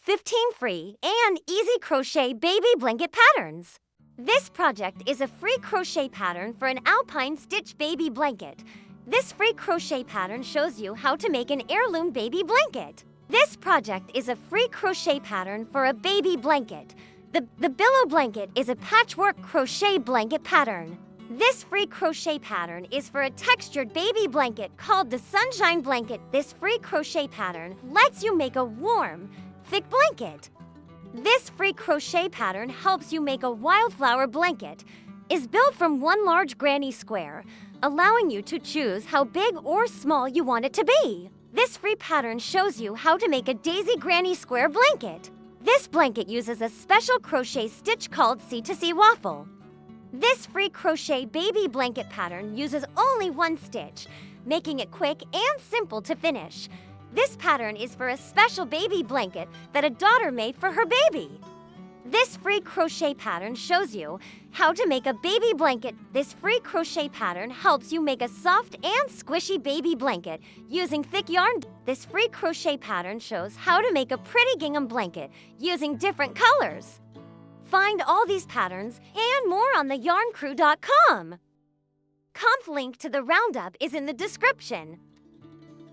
15 free and easy crochet baby blanket patterns. This project is a free crochet pattern for an alpine stitch baby blanket. This free crochet pattern shows you how to make an heirloom baby blanket. This project is a free crochet pattern for a baby blanket. The billow blanket is a patchwork crochet blanket pattern. This free crochet pattern is for a textured baby blanket called the sunshine blanket. This free crochet pattern lets you make a warm, thick blanket. This free crochet pattern helps you make a wildflower blanket. Is built from one large granny square, allowing you to choose how big or small you want it to be. This free pattern shows you how to make a daisy granny square blanket. This blanket uses a special crochet stitch called C2C waffle. This free crochet baby blanket pattern uses only one stitch, making it quick and simple to finish. This pattern is for a special baby blanket that a daughter made for her baby. This free crochet pattern shows you how to make a baby blanket. This free crochet pattern helps you make a soft and squishy baby blanket using thick yarn. This free crochet pattern shows how to make a pretty gingham blanket using different colors. Find all these patterns and more on theyarncrew.com. Link to the roundup is in the description.